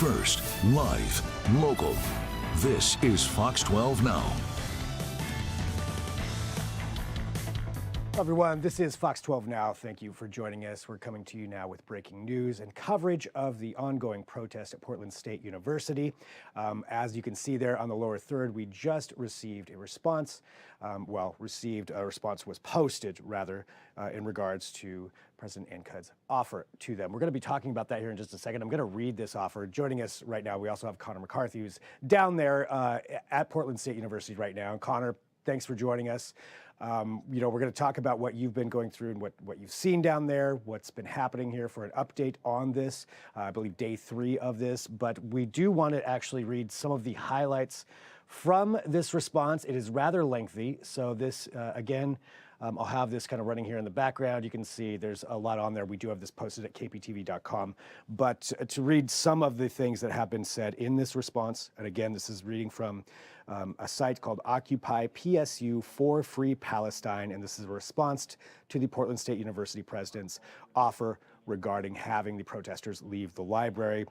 First, live, local. This is Fox 12 Now. Everyone, this is Fox 12 Now. Thank you for joining us. We're coming to you now with breaking news and coverage of the ongoing protest at Portland State University. As you can see there on the lower third, we just received a response. A response was posted, rather, in regards to President Ankud's offer to them. We're going to be talking about that here in just a second. I'm going to read this offer. Joining us right now, we also have Connor McCarthy, who's down there at Portland State University right now. Connor, thanks for joining us. We're going to talk about what you've been going through and what you've seen down there, what's been happening here for an update on this, I believe day 3 of this. But we do want to actually read some of the highlights from this response. It is rather lengthy. So this, again, I'll have this kind of running here in the background. You can see there's a lot on there. We do have this posted at kptv.com. But to read some of the things that have been said in this response, and again, this is reading from a site called Occupy PSU for Free Palestine, and this is a response to the Portland State University president's offer regarding having the protesters leave the library.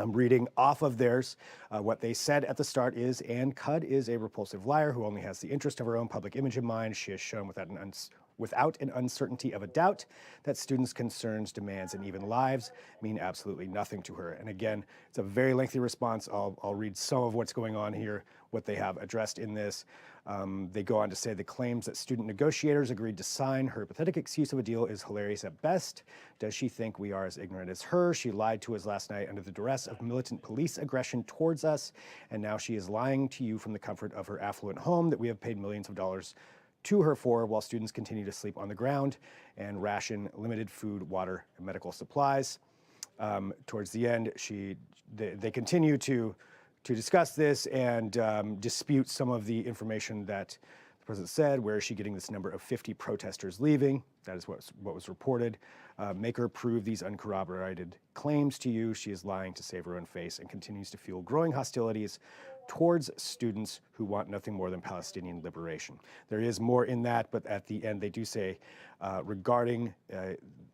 Reading off of theirs, what they said at the start is, Ann Cudd is a repulsive liar who only has the interest of her own public image in mind. She has shown without an uncertainty of a doubt that students' concerns, demands, and even lives mean absolutely nothing to her. And again, it's a very lengthy response. I'll read some of what's going on here, what they have addressed in this. They go on to say the claims that student negotiators agreed to sign her pathetic excuse of a deal is hilarious at best. Does she think we are as ignorant as her? She lied to us last night under the duress of militant police aggression towards us, and now she is lying to you from the comfort of her affluent home that we have paid millions of dollars to her for, while students continue to sleep on the ground and ration limited food, water, and medical supplies. Towards the end, they continue to discuss this and dispute some of the information that the president said. Where is she getting this number of 50 protesters leaving? That is what was reported. Make her prove these uncorroborated claims to you. She is lying to save her own face and continues to fuel growing hostilities towards students who want nothing more than Palestinian liberation. There is more in that, but at the end they do say regarding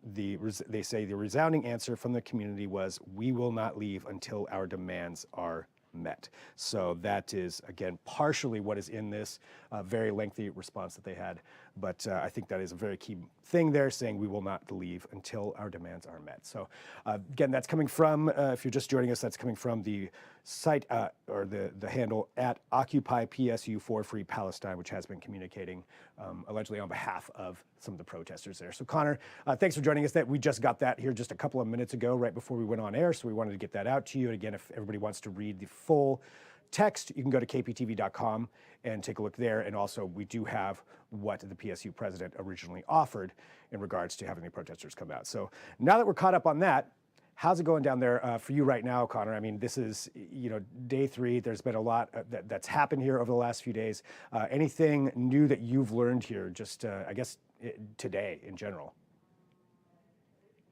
they say the resounding answer from the community was, we will not leave until our demands are met. So that is, again, partially what is in this very lengthy response that they had. But I think that is a very key thing there, saying we will not leave until our demands are met. So again, that's coming from, if you're just joining us, that's coming from the site or the handle at Occupy PSU for Free Palestine, which has been communicating allegedly on behalf of some of the protesters there. So Connor, thanks for joining us. We just got that here just a couple of minutes ago, right before we went on air. So we wanted to get that out to you. And again, if everybody wants to read the full text, you can go to kptv.com and take a look there. And also, we do have what the PSU president originally offered in regards to having the protesters come out. So now that we're caught up on that, how's it going down there for you right now, Connor? I mean, this is, day 3. There's been a lot that's happened here over the last few days. Anything new that you've learned here, just, I guess, today in general?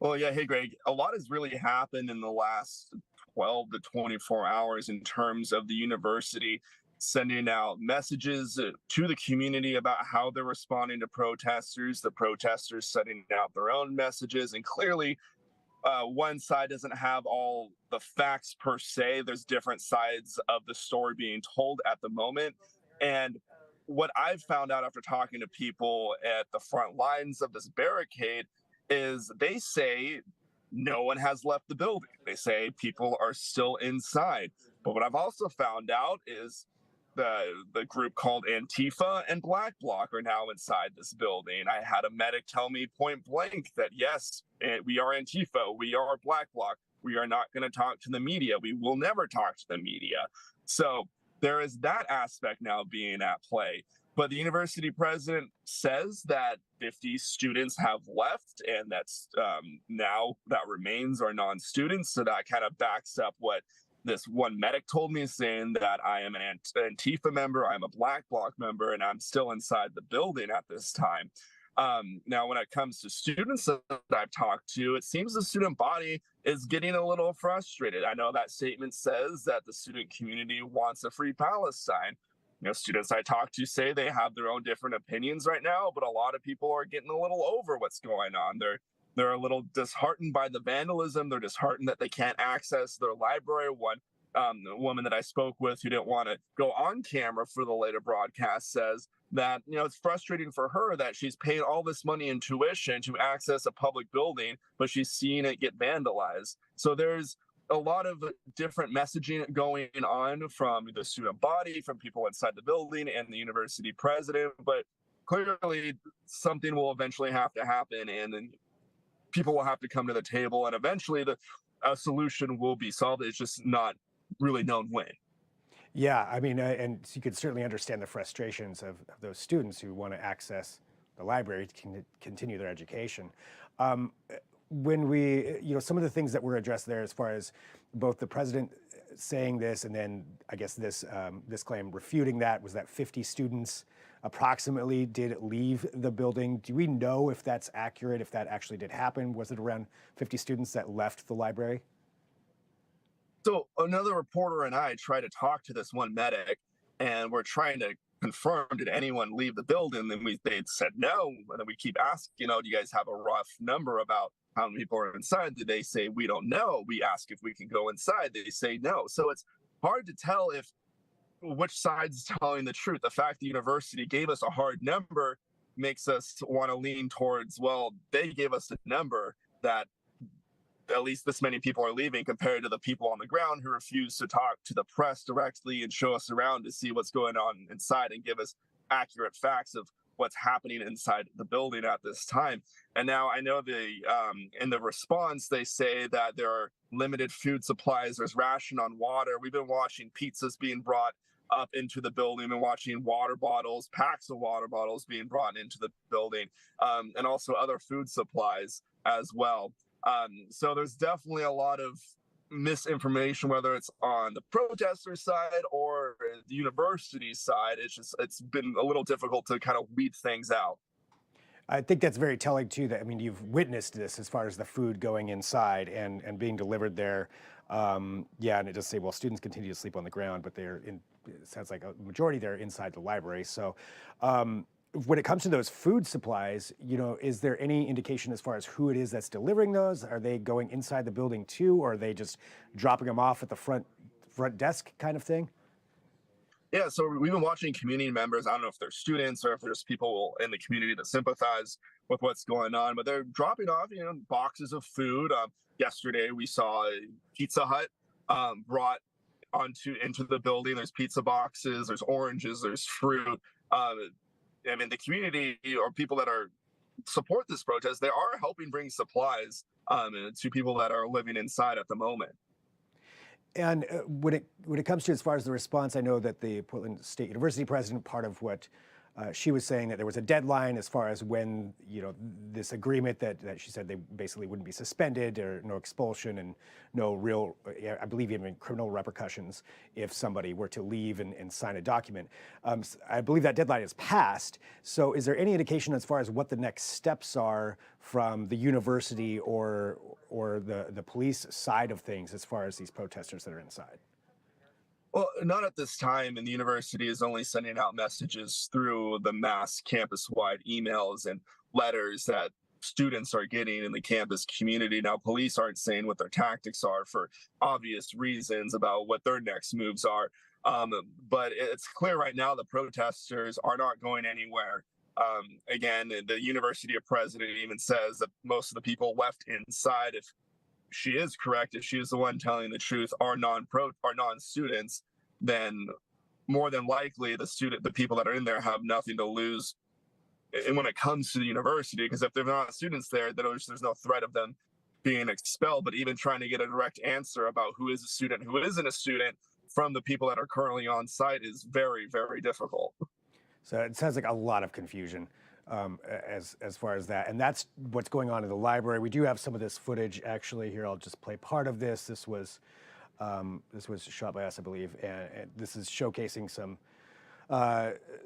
Well, yeah. Hey, Greg, a lot has really happened in the last 12 to 24 hours in terms of the university sending out messages to the community about how they're responding to protesters, the protesters sending out their own messages. And clearly, one side doesn't have all the facts per se. There's different sides of the story being told at the moment. And what I've found out after talking to people at the front lines of this barricade is they say no one has left the building. They say people are still inside. But what I've also found out is the group called Antifa and Black Bloc are now inside this building. I had a medic tell me point blank that, yes, we are Antifa, we are Black Bloc, we are not going to talk to the media, we will never talk to the media. So there is that aspect now being at play. But the university president says that 50 students have left, and that's now that remains are non-students. So that kind of backs up what this one medic told me, saying that I am an Antifa member, I'm a Black Bloc member, and I'm still inside the building at this time. Now, when it comes to students that I've talked to, it seems the student body is getting a little frustrated. I know that statement says that the student community wants a free Palestine. Students I talk to say they have their own different opinions right now, but a lot of people are getting a little over what's going on. They're a little disheartened by the vandalism. They're disheartened that they can't access their library. One woman that I spoke with who didn't want to go on camera for the later broadcast says that, it's frustrating for her that she's paying all this money in tuition to access a public building, but she's seeing it get vandalized. So there's a lot of different messaging going on from the student body, from people inside the building, and the university president. But clearly, something will eventually have to happen, and then people will have to come to the table, and eventually a solution will be solved. It's just not really known when. Yeah, I mean, and you could certainly understand the frustrations of those students who want to access the library to continue their education. When we, some of the things that were addressed there, as far as both the president saying this, and then I guess this claim refuting that, was that 50 students approximately did leave the building. Do we know if that's accurate, if that actually did happen? Was it around 50 students that left the library? So another reporter and I tried to talk to this one medic, and we're trying to confirm, did anyone leave the building? And they said no. And then we keep asking, do you guys have a rough number about how many people are inside? Did they say, we don't know? We ask if we can go inside. They say no. So it's hard to tell which side's telling the truth. The fact the university gave us a hard number makes us want to lean towards, well, they gave us a number that at least this many people are leaving, compared to the people on the ground who refuse to talk to the press directly and show us around to see what's going on inside and give us accurate facts of what's happening inside the building at this time. And now I know in the response, they say that there are limited food supplies, there's ration on water. We've been watching pizzas being brought up into the building, and watching water bottles, packs of water bottles being brought into the building, and also other food supplies as well. So there's definitely a lot of misinformation, whether it's on the protester side or the university side. It's been a little difficult to kind of weed things out. I think that's very telling too. That, I mean, you've witnessed this as far as the food going inside and being delivered there. Yeah, and it does say, well, students continue to sleep on the ground, but it sounds like a majority they're inside the library. So when it comes to those food supplies, is there any indication as far as who it is that's delivering those? Are they going inside the building too, or are they just dropping them off at the front desk kind of thing? Yeah, so we've been watching community members. I don't know if they're students or if there's people in the community that sympathize with what's going on, but they're dropping off, boxes of food. Yesterday, we saw Pizza Hut brought into the building. There's pizza boxes, there's oranges, there's fruit. I mean, the community or people that support this protest, they are helping bring supplies to people that are living inside at the moment. And when it comes to as far as the response, I know that the Portland State University president, part of what she was saying, that there was a deadline as far as when, this agreement that she said they basically wouldn't be suspended, or no expulsion, and no real, I believe even criminal repercussions if somebody were to leave and sign a document. I believe that deadline is passed. So is there any indication as far as what the next steps are from the university or the police side of things as far as these protesters that are inside? Well, not at this time, and the university is only sending out messages through the mass campus-wide emails and letters that students are getting in the campus community. Now, police aren't saying what their tactics are for obvious reasons about what their next moves are. But it's clear right now the protesters are not going anywhere. Again, the university president even says that most of the people left inside, if she is correct, if she is the one telling the truth, are non-students, then more than likely the people that are in there have nothing to lose. And when it comes to the university, because if they're not students there, then there's no threat of them being expelled. But even trying to get a direct answer about who is a student, who isn't a student, from the people that are currently on site is very, very difficult. So it sounds like a lot of confusion as far as that. And that's what's going on in the library. We do have some of this footage actually here. I'll just play part of this. This was shot by us, I believe. And this is showcasing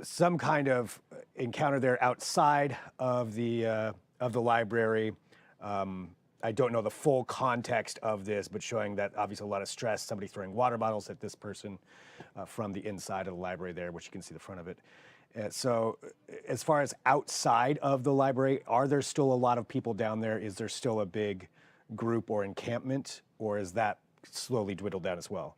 some kind of encounter there outside of the library. I don't know the full context of this, but showing that obviously a lot of stress, somebody throwing water bottles at this person from the inside of the library there, which you can see the front of it So as far as outside of the library, are there still a lot of people down there? Is there still a big group or encampment, or is that slowly dwindled down as well?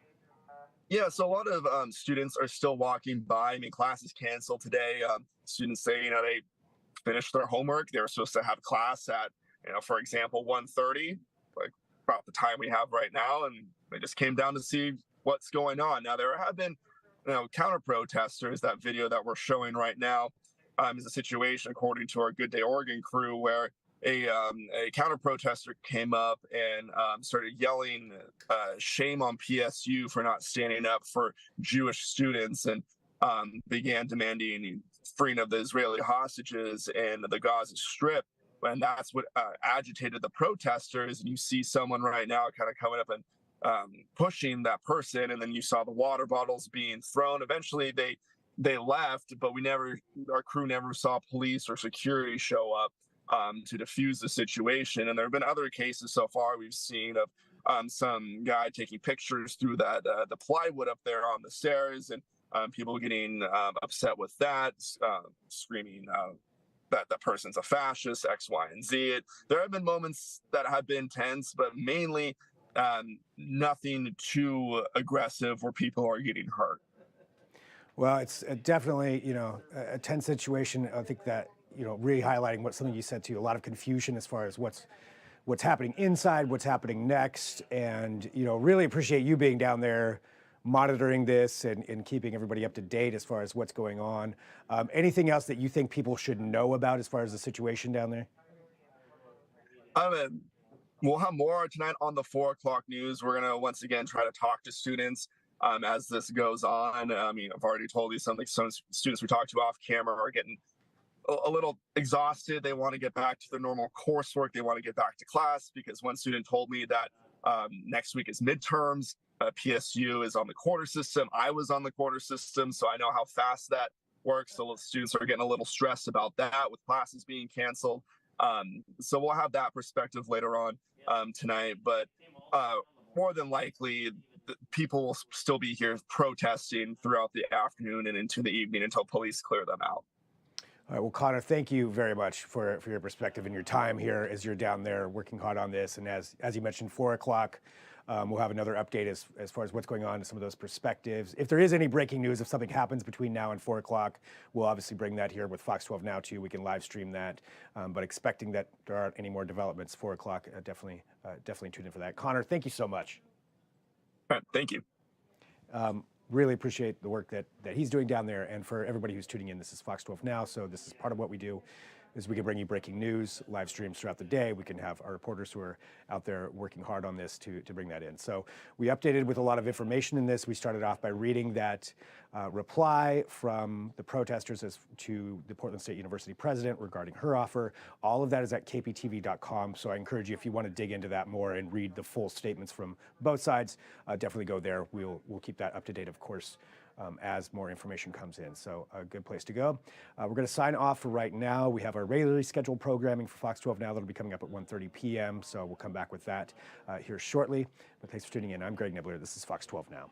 Yeah, so a lot of students are still walking by. I mean, classes canceled today. Students say, they finished their homework. They were supposed to have class at, for example, 1:30, like about the time we have right now, and they just came down to see what's going on. Now, there have been, counter protesters. That video that we're showing right now is a situation, according to our Good Day Oregon crew, where a counter protester came up and started yelling shame on PSU for not standing up for Jewish students, and began demanding freeing of the Israeli hostages in the Gaza Strip. And that's what agitated the protesters. And you see someone right now kind of coming up and pushing that person, and then you saw the water bottles being thrown. Eventually, they left, but our crew never saw police or security show up to diffuse the situation. And there have been other cases so far we've seen of some guy taking pictures through the plywood up there on the stairs, and people getting upset with that, screaming that that person's a fascist, X, Y, and Z. There have been moments that have been tense, but mainly nothing too aggressive where people are getting hurt. Well, it's definitely, a tense situation. I think that, really highlighting something you said too, a lot of confusion as far as what's happening inside, what's happening next. And, really appreciate you being down there monitoring this and keeping everybody up to date as far as what's going on. Anything else that you think people should know about as far as the situation down there? We'll have more tonight on the 4 o'clock news. We're going to once again try to talk to students as this goes on. I mean, I've already told you something. Some students we talked to off camera are getting a little exhausted. They want to get back to their normal coursework. They want to get back to class, because one student told me that next week is midterms. PSU is on the quarter system. I was on the quarter system, so I know how fast that works. So students are getting a little stressed about that with classes being canceled. So we'll have that perspective later on tonight. But more than likely, people will still be here protesting throughout the afternoon and into the evening until police clear them out. All right, well, Connor, thank you very much for your perspective and your time here as you're down there working hard on this. And as you mentioned, 4 o'clock, we'll have another update as far as what's going on and some of those perspectives. If there is any breaking news, if something happens between now and 4 o'clock, we'll obviously bring that here with Fox 12 Now too. We can live stream that, but expecting that there aren't any more developments, 4 o'clock, definitely tune in for that. Connor, thank you so much. All right, thank you. Really appreciate the work that he's doing down there. And for everybody who's tuning in, this is Fox 12 Now. So this is part of what we do, is we can bring you breaking news, live streams throughout the day. We can have our reporters who are out there working hard on this to bring that in. So we updated with a lot of information in this. We started off by reading that reply from the protesters to the Portland State University president regarding her offer. All of that is at kptv.com. So I encourage you, if you want to dig into that more and read the full statements from both sides, definitely go there. We'll keep that up to date, of course, as more information comes in. So a good place to go. We're going to sign off for right now. We have our regularly scheduled programming for Fox 12 Now that'll be coming up at 1:30 p.m. So we'll come back with that here shortly. But thanks for tuning in. I'm Greg Nibbler. This is Fox 12 Now.